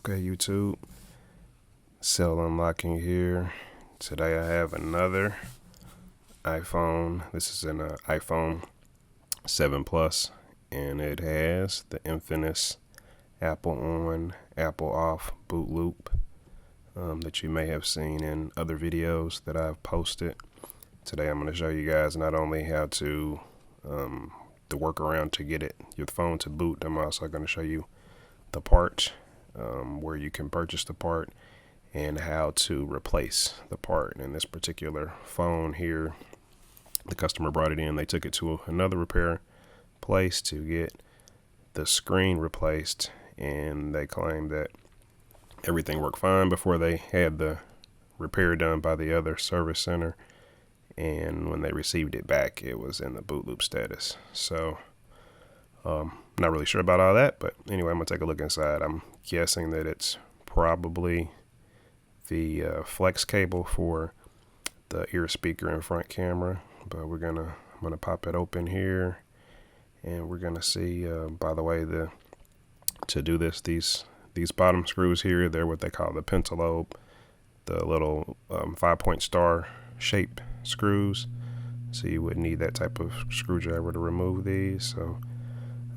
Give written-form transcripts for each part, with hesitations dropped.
Okay, YouTube, cell unlocking here. Today I have another iPhone. This is an iPhone 7 Plus, and it has the infamous Apple on, Apple off boot loop that you may have seen in other videos that I've posted. Today I'm going to show you guys not only how to the workaround to get your phone to boot. I'm also going to show you the part, where you can purchase the part, and how to replace the part. In this particular phone here, the customer brought it in. They took it to another repair place to get the screen replaced, and they claimed that everything worked fine before they had the repair done by the other service center, and when they received it back, it was in the boot loop status. So not really sure about all that, but anyway, I'm gonna take a look inside. I'm guessing that it's probably the flex cable for the ear speaker and front camera, but I'm gonna pop it open here, and we're gonna see. By the way, to do this, these bottom screws here, they're what they call the pentalobe, the little 5-point star shape screws. So you would need that type of screwdriver to remove these. So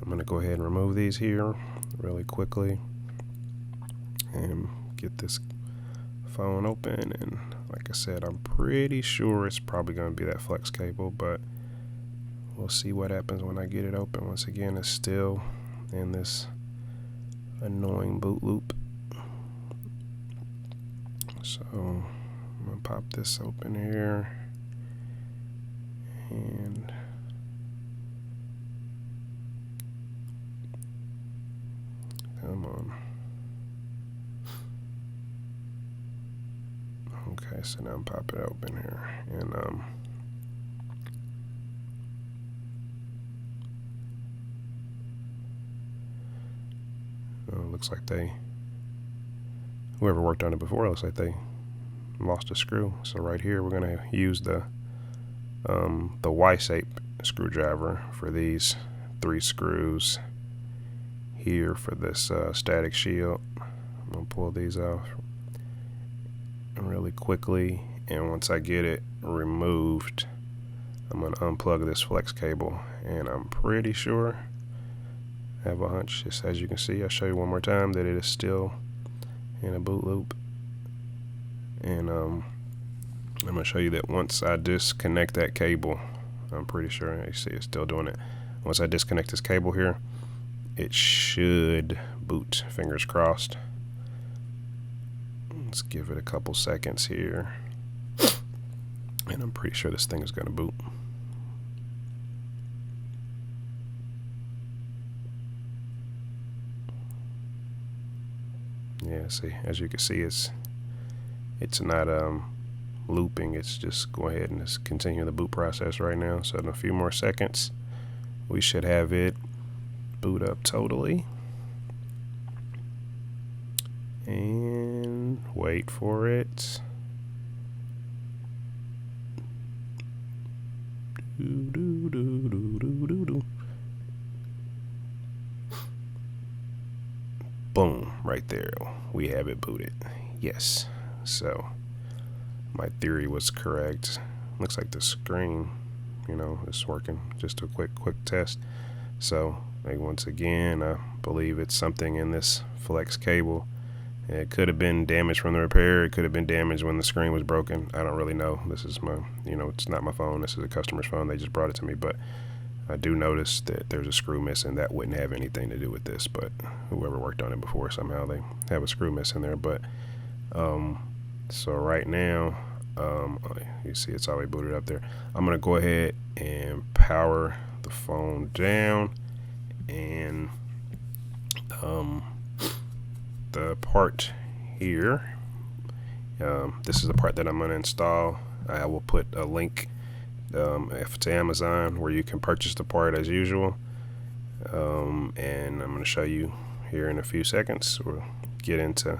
I'm going to go ahead and remove these here really quickly and get this phone open. And like I said, I'm pretty sure it's probably going to be that flex cable, but we'll see what happens when I get it open. Once again, it's still in this annoying boot loop. So I'm going to pop this open here. And come on. Okay, so now I'm popping it open here, and looks like whoever worked on it before, looks like they lost a screw. So right here, we're gonna use the Y-shape screwdriver for these 3 screws here for this static shield. I'm gonna pull these off really quickly, and once I get it removed, I'm gonna unplug this flex cable, and I'm pretty sure, I have a hunch, just as you can see, I'll show you one more time that it is still in a boot loop. And I'm going to show you that once I disconnect that cable, I'm pretty sure, you see it's still doing it. Once I disconnect this cable here, it should boot, fingers crossed. Let's give it a couple seconds here, and I'm pretty sure this thing is going to boot. Yeah, see, as you can see, it's not looping. It's just go ahead and just continue the boot process right now. So in a few more seconds, we should have it boot up totally. And wait for it. Boom, right there. We have it booted. Yes. So my theory was correct. Looks like the screen, is working. Just a quick test. So once again, I believe it's something in this flex cable. It could have been damaged from the repair. It could have been damaged when the screen was broken. I don't really know. This is my, it's not my phone. This is a customer's phone. They just brought it to me. But I do notice that there's a screw missing. That wouldn't have anything to do with this, but whoever worked on it before, somehow they have a screw missing there. But so right now, you see it's already booted up there. I'm going to go ahead and power the phone down, and the part here, this is the part that I'm going to install. I will put a link to Amazon where you can purchase the part as usual, and I'm going to show you here in a few seconds. We'll get into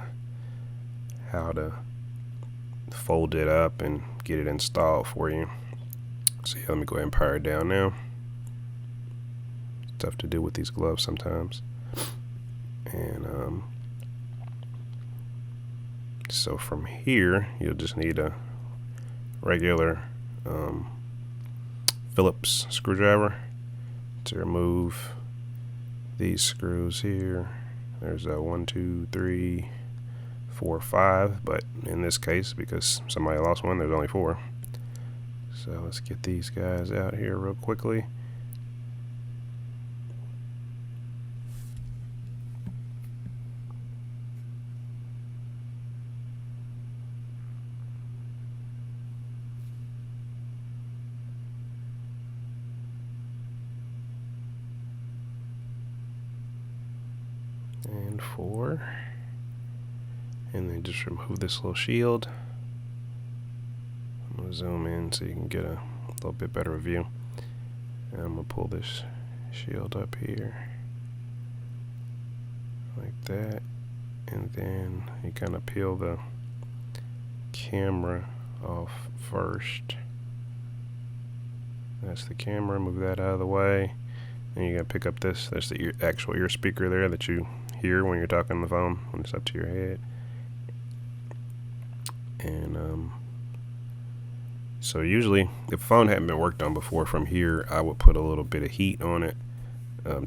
how to fold it up and get it installed for you. So let me go ahead and power it down now. It's tough to do with these gloves sometimes. And So from here, you'll just need a regular Phillips screwdriver to remove these screws here. There's a 1, 2, 3, 4, 5, but in this case, because somebody lost one, there's only 4. So let's get these guys out here real quickly. And 4. And then just remove this little shield. I'm going to zoom in so you can get a little bit better view. And I'm going to pull this shield up here like that. And then you kind of peel the camera off first. That's the camera. Move that out of the way. And you're going to pick up this. That's the actual ear speaker there that you hear when you're talking on the phone when it's up to your head. And so usually if the phone hadn't been worked on before, from here I would put a little bit of heat on it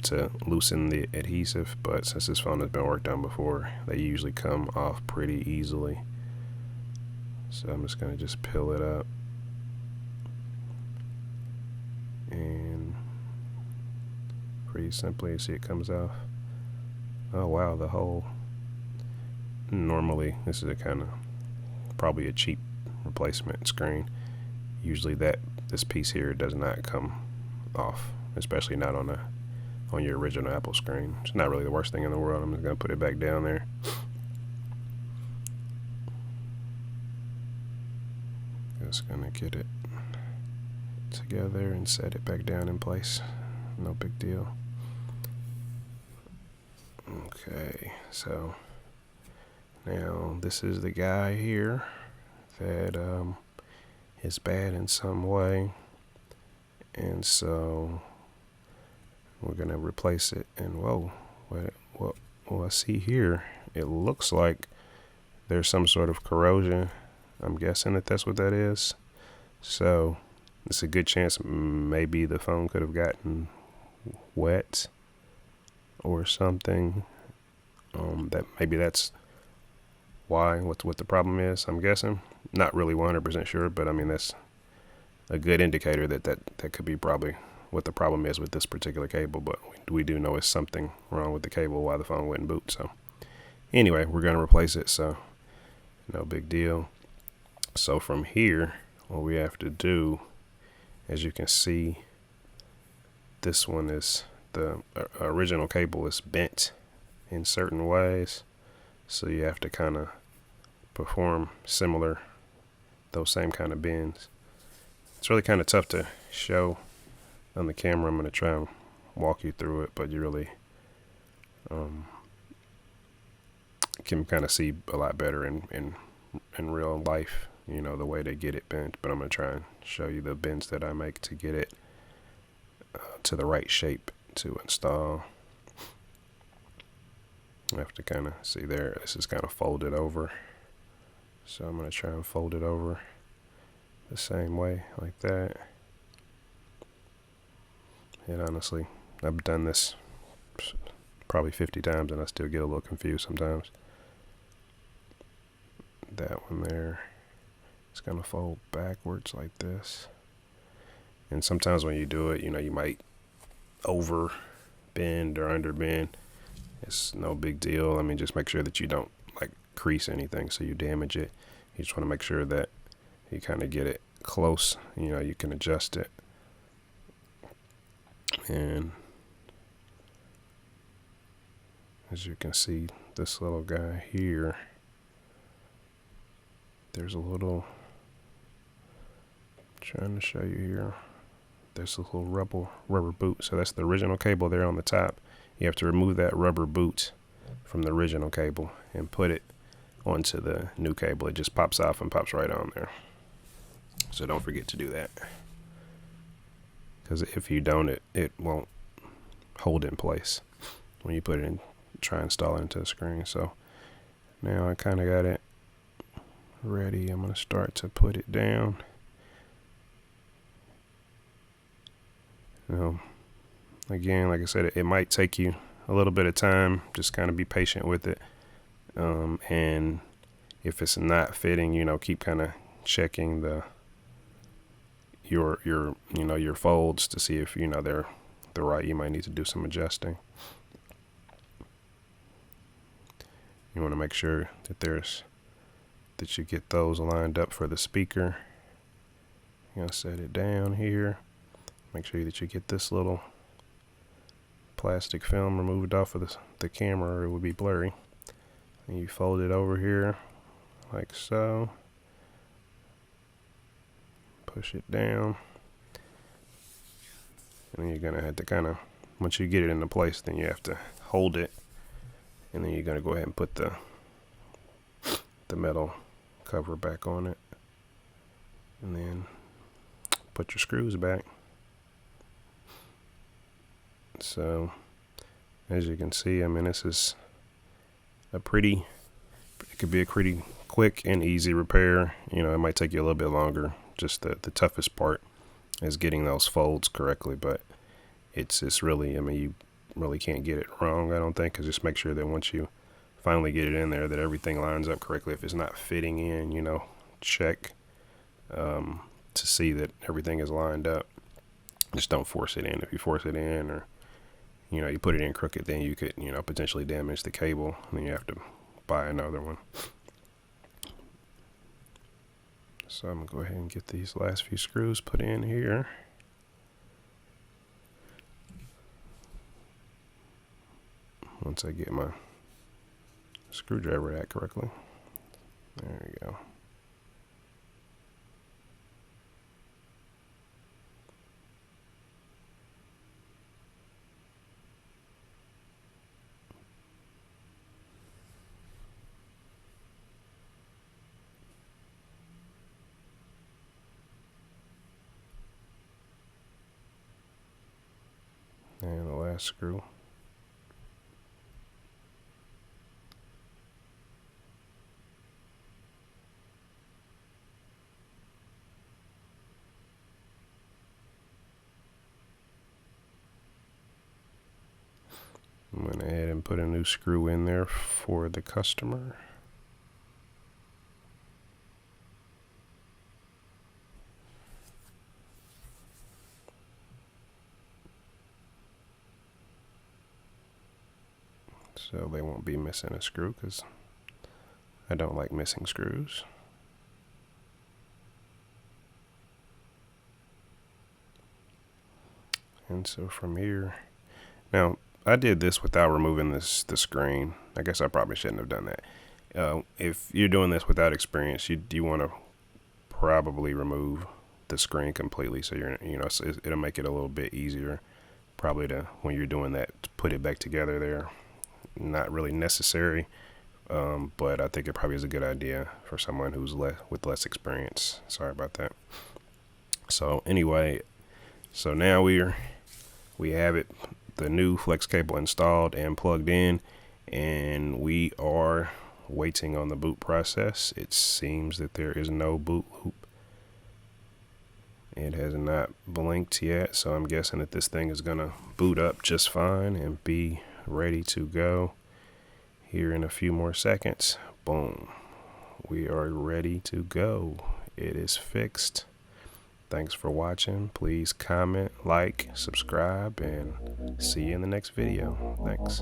to loosen the adhesive, but since this phone has been worked on before, they usually come off pretty easily. So I'm just going to just peel it up, and pretty simply, see it comes off. Oh wow, the whole, normally this is a kind of probably a cheap replacement screen. Usually this piece here does not come off, especially not on your original Apple screen. It's not really the worst thing in the world. I'm just gonna put it back down there. Just gonna get it together and set it back down in place. No big deal. Okay, so now this is the guy here that is bad in some way, and so we're gonna replace it. And whoa, what I see here, it looks like there's some sort of corrosion. I'm guessing that that's what that is. So it's a good chance maybe the phone could have gotten wet or something. That maybe that's why, what the problem is, I'm guessing. Not really 100% sure, but I mean that's a good indicator that could be probably what the problem is with this particular cable. But we do know it's something wrong with the cable why the phone wouldn't boot. So anyway, we're going to replace it, so no big deal. So from here, what we have to do, as you can see, this one is, the original cable is bent in certain ways, so you have to kind of perform those same kind of bends. It's really kind of tough to show on the camera. I'm going to try and walk you through it, but you really can kind of see a lot better in real life, you know, the way they get it bent. But I'm going to try and show you the bends that I make to get it to the right shape to install. I have to kind of see there, this is kind of folded over, so I'm going to try and fold it over the same way, like that. And honestly, I've done this probably 50 times and I still get a little confused sometimes. That one there, it's going to fold backwards like this. And sometimes when you do it, you know, you might over bend or under bend. It's no big deal. I mean, just make sure that you don't like crease anything so you damage it. You just want to make sure that you kind of get it close. You know, you can adjust it. And as you can see, this little guy here, there's a little, I'm trying to show you here, there's a little rubber boot. So that's the original cable there on the top. You have to remove that rubber boot from the original cable and put it onto the new cable. It just pops off and pops right on there. So don't forget to do that, because if you don't, it won't hold in place when you put it in, try and install it into the screen. So now I kind of got it ready, I'm going to start to put it down. Again, like I said, it might take you a little bit of time. Just kind of be patient with it. And if it's not fitting, keep kind of checking your folds to see if they're right. You might need to do some adjusting. You want to make sure that you get those lined up for the speaker. You're gonna set it down here. Make sure that you get this little plastic film removed off of the camera, or it would be blurry. And you fold it over here like so. Push it down. And then you're gonna have to kind of, once you get it into place, then you have to hold it. And then you're gonna go ahead and put the metal cover back on it. And then put your screws back. So, as you can see, this is it could be a pretty quick and easy repair. It might take you a little bit longer. Just the toughest part is getting those folds correctly, but it's really, you really can't get it wrong, I don't think, because just make sure that once you finally get it in there, that everything lines up correctly. If it's not fitting in, check to see that everything is lined up. Just don't force it in. If you force it in, or you put it in crooked, then you could potentially damage the cable, and then you have to buy another one. So I'm gonna go ahead and get these last few screws put in here. Once I get my screwdriver at correctly. There we go. And the last screw. I'm going ahead and put a new screw in there for the customer. So they won't be missing a screw, because I don't like missing screws. And so from here, now I did this without removing the screen. I guess I probably shouldn't have done that. If you're doing this without experience, you want to probably remove the screen completely, so it'll make it a little bit easier probably when you're doing that, to put it back together there. Not really necessary, but I think it probably is a good idea for someone who's with less experience. Sorry about that. So anyway, so now we have it, the new flex cable installed and plugged in, and we are waiting on the boot process. It seems that there is no boot loop. It has not blinked yet, so I'm guessing that this thing is gonna boot up just fine and be ready to go here in a few more seconds. Boom, we are ready to go. It is fixed. Thanks for watching. Please comment, like, subscribe, and see you in the next video. Thanks.